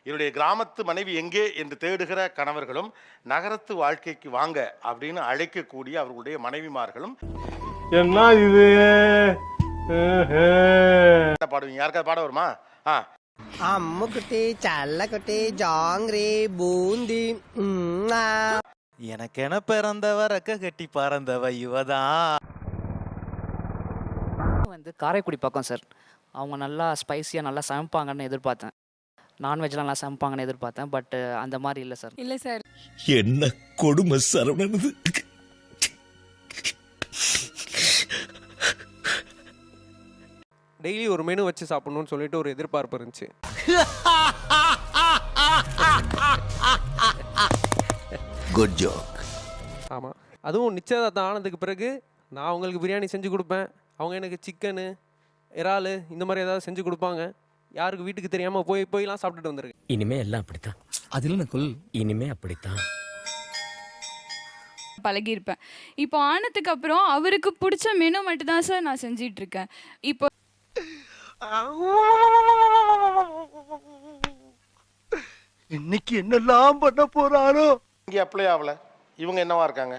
என்னுடைய கிராமத்து மனைவி எங்கே என்று தேடுகிற கணவர்களும் நகரத்து வாழ்க்கைக்கு வாங்க அப்படின்னு அழைக்கக்கூடிய அவர்களுடைய மனைவிமார்களும் என்ன இது பாடுவீங்க. யாருக்காவது பாட வருமா? அம்முக்குட்டி சல்லக்குட்டி ஜாங்கிரி பூந்தி எனக்கென பிறந்தவ ரெக்க கட்டி பறந்தவ இவதான். வந்து காரைக்குடி பக்கம் சார். அவங்க நல்லா ஸ்பைசியாக நல்லா சமைப்பாங்கன்னு எதிர்பார்த்தேன். நான்வெஜ்லாம் நல்லா சமைப்பாங்கன்னு எதிர்பார்த்தேன். பட் அந்த மாதிரி இல்லை சார். இல்லை சார். என்ன கொடுமை சரவணனது. டெய்லி ஒரு மெனு வச்சு சாப்பிடணும்னு சொல்லிட்டு ஒரு எதிர்பார்ப்பு இருந்துச்சு. Good joke. ஆமாம், அதுவும் நிச்சயதார்த்தம் ஆனதுக்கு பிறகு நான் அவங்களுக்கு பிரியாணி செஞ்சு கொடுப்பேன், அவங்க எனக்கு சிக்கனு இறால் இந்த மாதிரி ஏதாவது செஞ்சு கொடுப்பாங்க. யாருக்கு வீட்டுக்கு தெரியாமல் போய்லாம் சாப்பிட்டுட்டு வந்திருக்கேன். இனிமே எல்லாம் அப்படித்தான். அதில் நக்குல் இனிமே அப்படித்தான் பழகியிருப்பேன். இப்போ ஆனதுக்கு அப்புறம் அவருக்கு பிடிச்ச மெனு மட்டும் தான் சார் நான் செஞ்சிட்டு இருக்கேன். இப்போ இன்னைக்கு என்னெல்லாம் பண்ண போறாரோ. இங்கே அப்ளை ஆகல. இவங்க என்னவா இருக்காங்க?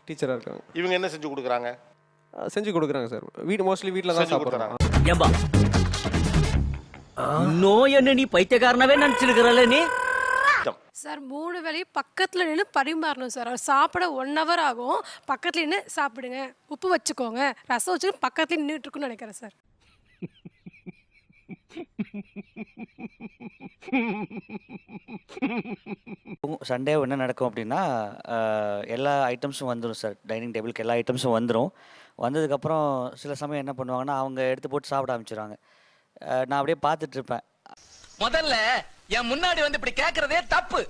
டீச்சராக இருக்காங்க. இவங்க என்ன செஞ்சு கொடுக்குறாங்க? செஞ்சு கொடுக்குறாங்க சார். மோஸ்ட்லி வீட்டில் தான் சாப்பிட்றாங்க. ஏம்பா நோய் என்ன நீ பைத்தியக்காரனவே நினைச்சிருக்கிறல்ல நீ? சார் 3 வேளையும் பக்கத்தில் நின்று பரிமாறணும் சார். அவர் சாப்பிட 1 hour ஆகும். பக்கத்தில் நின்று சாப்பிடுங்க, உப்பு வச்சுக்கோங்க, ரசம் வச்சுக்கோங்க, பக்கத்தில் நின்றுட்டு இருக்குன்னு நினைக்கிறேன் சார். சண்டே என்ன நடக்கும் அப்படின்னா எல்லா ஐட்டம்ஸும் வந்துடும் சார். டைனிங் டேபிளுக்கு எல்லா ஐட்டம்ஸும் வந்துடும். வந்ததுக்கப்புறம் சில சமயம் என்ன பண்ணுவாங்கன்னா அவங்க எடுத்து போட்டு சாப்பிட ஆரம்பிச்சிடுவாங்க. நான் அப்படியே பார்த்துட்டு இருப்பேன். முதல்ல என் முன்னாடி வந்து இப்படி கேக்குறதே தப்பு.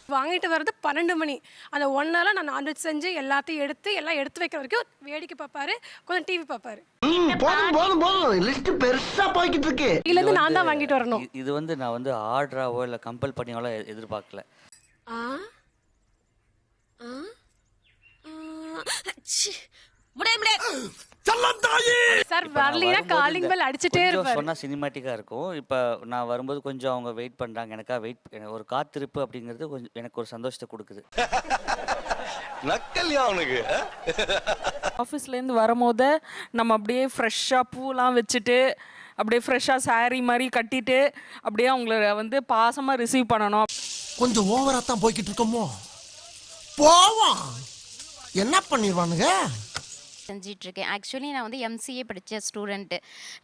வாங்கிட்டு வர்றது 12 மணி. அந்த 1 hour நான் நான்வெஜ் செஞ்சு எல்லாத்தையும் எடுத்து வைக்கிற வரைக்கும் வேடிக்கை பார்ப்பாரு, கொஞ்சம் டிவி பார்ப்பாரு. லிஸ்ட் பெருசா போய்கிட்டு இருக்கு. இதுலேருந்து நான் தான் வாங்கிட்டு வரணும். இது வந்து நான் வந்து ஆர்டராவோ இல்லை கம்பல் பண்ணியாவோ எதிர்பார்க்கல. சார் வரலைன்னா காலிங் பெல் அடிச்சுட்டே இருப்பாரு. சொன்னா சினிமாட்டிக்கா இருக்கும். இப்போ நான் வரும்போது கொஞ்சம் அவங்க வெயிட் பண்றாங்க, எனக்காக ஒரு காத்திருப்பு அப்படிங்கிறது கொஞ்சம் எனக்கு ஒரு சந்தோஷத்தை கொடுக்குது. நக்கல்யா அவனுக்கு. ஆஃபீஸ்லேருந்து வரும்போது நம்ம அப்படியே ஃப்ரெஷ்ஷாக பூலாம் வச்சுட்டு அப்படியே ஃப்ரெஷ்ஷாக saree மாதிரி கட்டிட்டு அப்படியே அவங்கள வந்து பாசமாக ரிசீவ் பண்ணணும். கொஞ்சம் ஓவரா தான் போய்கிட்டு இருக்கோமோ. போவோம், என்ன பண்ணிடுவானுங்க. செஞ்சிட்டு இருக்கேன். ஆக்சுவலி நான் வந்து எம்சிஏ படித்த ஸ்டூடெண்ட்டு.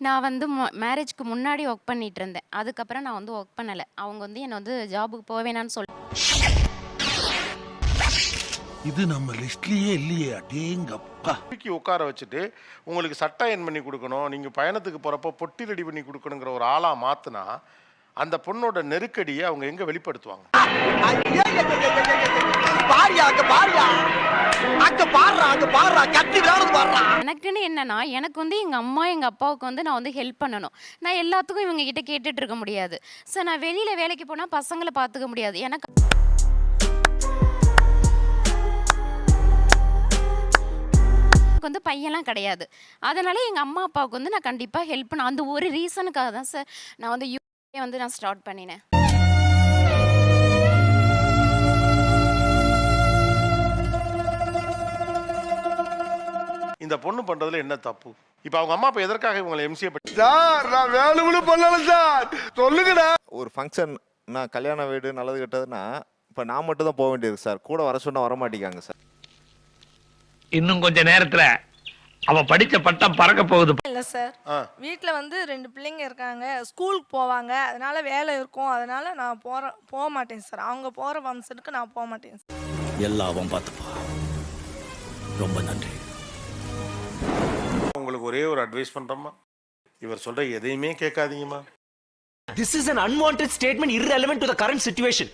நான் வந்து மேரேஜ்க்கு முன்னாடி ஒர்க் பண்ணிட்டு இருந்தேன். அதுக்கப்புறம் நான் வந்து ஒர்க் பண்ணலை. அவங்க வந்து என்னை வந்து ஜாபுக்கு போவேனான்னு சொல்லி இது நம்ம லிஸ்ட்லயே இல்லையே. அடேங்கப்பா. தூக்கி உட்கார வச்சுட்டு உங்களுக்கு சட்டை என் பண்ணி கொடுக்கணும், நீங்கள் பயணத்துக்கு போகிறப்போ பொட்டி ரெடி பண்ணி கொடுக்கணுங்கிற ஒரு ஆளாக மாற்றினா அந்த பொண்ணோட நெருக்கடியை அவங்க எங்கே வெளிப்படுத்துவாங்க? எனக்குன்னு என்னன்னா எனக்கு வந்து எங்கள் அம்மா எங்கள் அப்பாவுக்கு வந்து நான் வந்து ஹெல்ப் பண்ணணும். நான் எல்லாத்துக்கும் இவங்க கிட்ட கேட்டுட்டு இருக்க முடியாது. ஸோ நான் வெளியில் வேலைக்கு போனால் பசங்களை பார்த்துக்க முடியாது. எனக்கு வந்து பையன்லாம் கிடையாது. அதனால எங்கள் அம்மா அப்பாவுக்கு வந்து நான் கண்டிப்பாக ஹெல்ப் பண்ண அந்த ஒரு ரீசனுக்காக தான் சார் நான் வந்து யூஏ வந்து நான் ஸ்டார்ட் பண்ணினேன். இந்த பொண்ணு பண்றதுல என்ன தப்பு? இப்போ அவங்க அம்மா அப்பா எதற்காக இவங்களை எம்சிஏ சார் நான் வேணும்னு பண்ணல சார், சொல்லுங்கடா. ஒரு ஃபங்க்ஷன், நான் கல்யாண வீடு நல்லது கெட்டதுன்னா இப்போ நான் மட்டும் தான் போக வேண்டியது சார். கூட வர சொன்னா வர மாட்டேங்காங்க சார். இன்னும் கொஞ்ச நேரத்துல அவ படிச்ச பட்டம் பறக்க போகுது. இல்லை சார், வீட்டில் வந்து 2 பிள்ளைங்க இருக்காங்க, ஸ்கூலுக்கு போவாங்க, அதனால வேலை இருக்கும், அதனால நான் போக மாட்டேன் சார். அவங்க போகிற ஃபங்க்ஷனுக்கு நான் போக மாட்டேன் சார். எல்லாவும் பார்த்துப்பா. ரொம்ப நன்றி. உங்களுக்கு ஒரே ஒரு அட்வைஸ் பண்றோமா, இவர் சொல்ற எதையுமே கேட்காதீங்கம்மா. This is an unwanted statement irrelevant to the current situation.